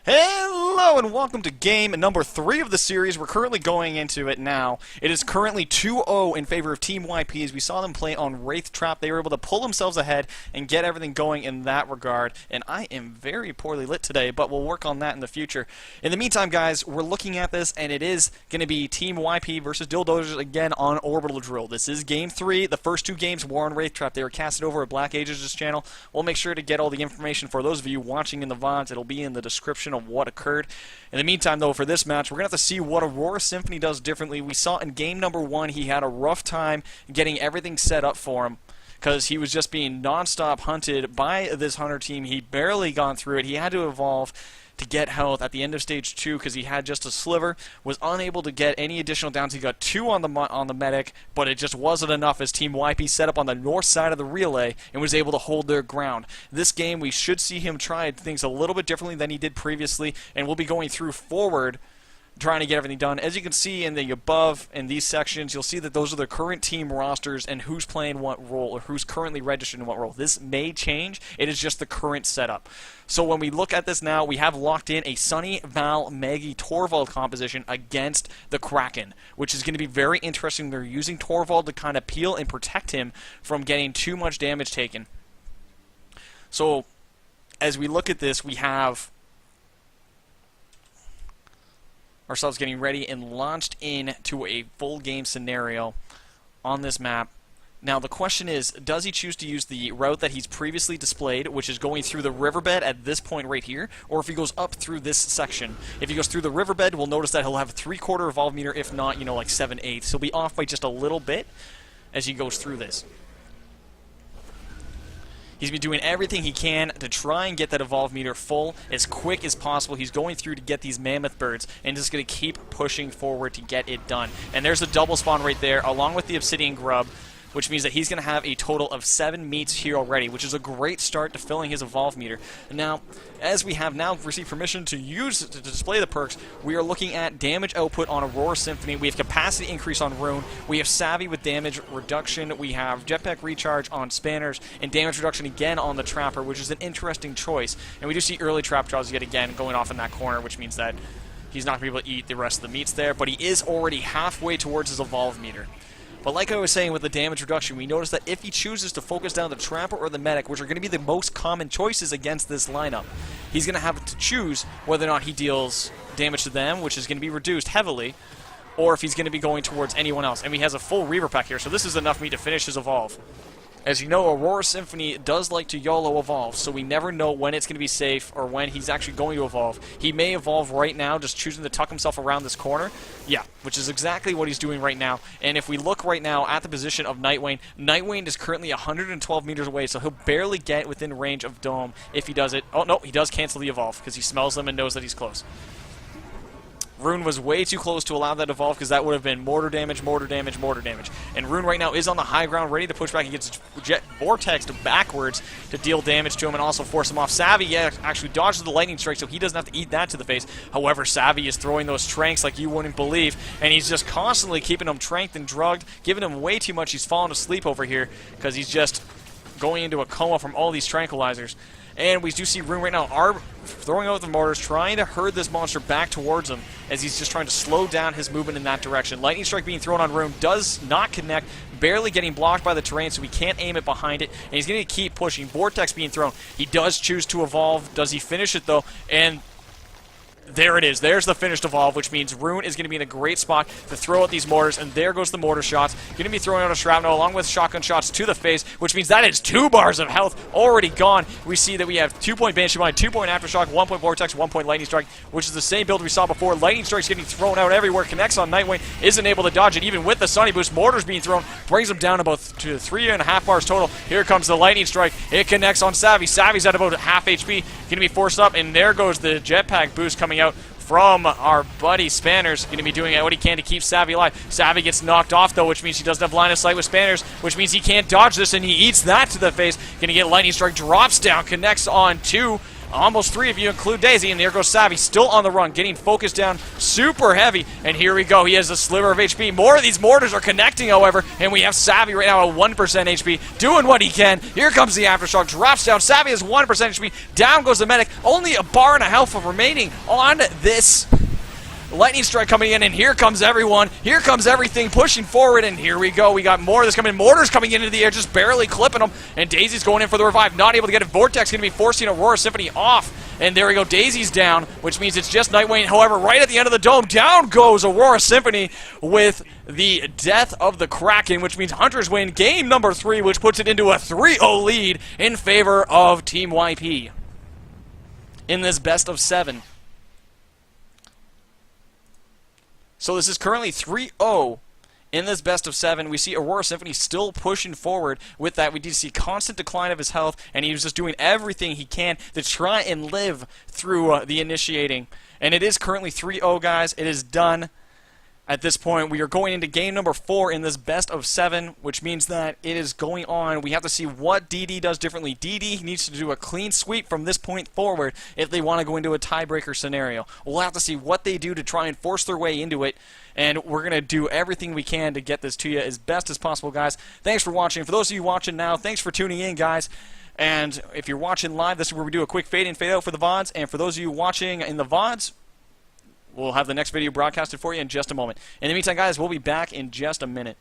Hello and welcome to game number 3 of the series. We're currently going into it now. It is currently 2-0 in favor of Team YP as we saw them play on Wraith Trap. They were able to pull themselves ahead and get everything going in that regard. And I am very poorly lit today, but we'll work on that in the future. In the meantime, guys, we're looking at this, and it is going to be Team YP versus Dill Dozers again on Orbital Drill. This is game 3. The first 2 games were on Wraith Trap. They were casted over at Black Ages' channel. We'll make sure to get all the information for those of you watching in the VODs. It'll be in the description of what occurred. In the meantime, though, for this match, we're going to have to see what Aurora Symphony does differently. We saw in game number 1 he had a rough time getting everything set up for him because he was just being non-stop hunted by this Hunter team. He barely gone through it. He had to evolve to get health at the end of stage 2 because he had just a sliver, was unable to get any additional downs. He got 2 on the medic, but it just wasn't enough as Team YP set up on the north side of the relay and was able to hold their ground. This game, we should see him try things a little bit differently than he did previously, and we'll be going through forward trying to get everything done. As you can see in the above, in these sections, you'll see that those are the current team rosters and who's playing what role or who's currently registered in what role. This may change. It is just the current setup. So when we look at this now, we have locked in a Sunny, Val, Maggie, Torvald composition against the Kraken, which is going to be very interesting. They're using Torvald to kind of peel and protect him from getting too much damage taken. So as we look at this, we have ourselves getting ready and launched into a full game scenario on this map. Now the question is, does he choose to use the route that he's previously displayed, which is going through the riverbed at this point right here, or if he goes up through this section? If he goes through the riverbed, we'll notice that he'll have a 3/4 evolve meter, if not, you know, like 7/8. He'll be off by just a little bit as he goes through this. He's been doing everything he can to try and get that evolve meter full as quick as possible. He's going through to get these mammoth birds and just going to keep pushing forward to get it done. And there's a double spawn right there along with the obsidian grub, which means that he's going to have a total of 7 meats here already, which is a great start to filling his evolve meter. Now, as we have now received permission to display the perks, we are looking at damage output on Aurora Symphony. We have capacity increase on Rune. We have Savvy with damage reduction. We have jetpack recharge on Spanners and damage reduction again on the Trapper, which is an interesting choice. And we do see early trap draws yet again going off in that corner, which means that he's not going to be able to eat the rest of the meats there, but he is already halfway towards his evolve meter. But like I was saying with the damage reduction, we notice that if he chooses to focus down the Trapper or the Medic, which are going to be the most common choices against this lineup, he's going to have to choose whether or not he deals damage to them, which is going to be reduced heavily, or if he's going to be going towards anyone else. And he has a full Reaver pack here, so this is enough meat to finish his evolve. As you know, Aurora Symphony does like to YOLO evolve, so we never know when it's going to be safe or when he's actually going to evolve. He may evolve right now, just choosing to tuck himself around this corner. Yeah, which is exactly what he's doing right now. And if we look right now at the position of Nightwing, Nightwing is currently 112 meters away, so he'll barely get within range of Dome if he does it. Oh, no, he does cancel the evolve because he smells them and knows that he's close. Rune was way too close to allow that evolve because that would have been mortar damage, mortar damage, mortar damage. And Rune right now is on the high ground, ready to push back. He gets Jet Vortex backwards to deal damage to him and also force him off. Savvy actually dodges the lightning strike, so he doesn't have to eat that to the face. However, Savvy is throwing those tranks like you wouldn't believe, and he's just constantly keeping him tranked and drugged, giving him way too much. He's falling asleep over here because he's just going into a coma from all these tranquilizers. And we do see Rune right now throwing out the mortars, trying to herd this monster back towards him as he's just trying to slow down his movement in that direction. Lightning Strike being thrown on Rune does not connect, barely getting blocked by the terrain, so he can't aim it behind it, and he's going to keep pushing. Vortex being thrown. He does choose to evolve. Does he finish it, though? And there it is. There's the finished evolve, which means Rune is going to be in a great spot to throw out these mortars, and there goes the mortar shots. Going to be throwing out a shrapnel along with shotgun shots to the face, which means that is 2 bars of health already gone. We see that we have 2-point Banshee Mine, 2-point Aftershock, 1-point Vortex, 1-point Lightning Strike, which is the same build we saw before. Lightning Strike's getting thrown out everywhere, connects on Nightwing, isn't able to dodge it even with the Sunny Boost. Mortars being thrown, brings him down about to 3.5 bars total. Here comes the Lightning Strike. It connects on Savvy. Savvy's at about half HP, going to be forced up, and there goes the jetpack boost coming out from our buddy Spanners. Going to be doing what he can to keep Savvy alive. Savvy gets knocked off, though, which means he doesn't have line of sight with Spanners, which means he can't dodge this, and he eats that to the face. Going to get Lightning Strike, drops down, connects on 2, Almost 3 if you include Daisy, and there goes Savvy, still on the run, getting focused down super heavy, and here we go. He has a sliver of HP. More of these mortars are connecting, however, and we have Savvy right now at 1% HP, doing what he can. Here comes the Aftershock, drops down. Savvy has 1% HP. Down goes the medic. Only a bar and a health of remaining on this lightning strike coming in, and here comes everyone. Here comes everything pushing forward, and here we go. We got more of this coming. Mortars coming into the air, just barely clipping them, and Daisy's going in for the revive. Not able to get it. Vortex going to be forcing Aurora Symphony off, and there we go. Daisy's down, which means it's just Nightwing. However, right at the end of the dome, down goes Aurora Symphony with the death of the Kraken, which means Hunters win game number 3, which puts it into a 3-0 lead in favor of Team YP in this best of 7. So this is currently 3-0 in this best of 7. We see Aurora Symphony still pushing forward with that. We did see constant decline of his health, and he was just doing everything he can to try and live through the initiating. And it is currently 3-0, guys. It is done. At this point, we are going into game number 4 in this best of 7, which means that it is going on. We have to see what DD does differently. DD needs to do a clean sweep from this point forward if they want to go into a tiebreaker scenario. We'll have to see what they do to try and force their way into it, and we're going to do everything we can to get this to you as best as possible, guys. Thanks for watching. For those of you watching now, thanks for tuning in, guys. And if you're watching live, this is where we do a quick fade in, fade out for the VODs. And for those of you watching in the VODs, we'll have the next video broadcasted for you in just a moment. In the meantime, guys, we'll be back in just a minute.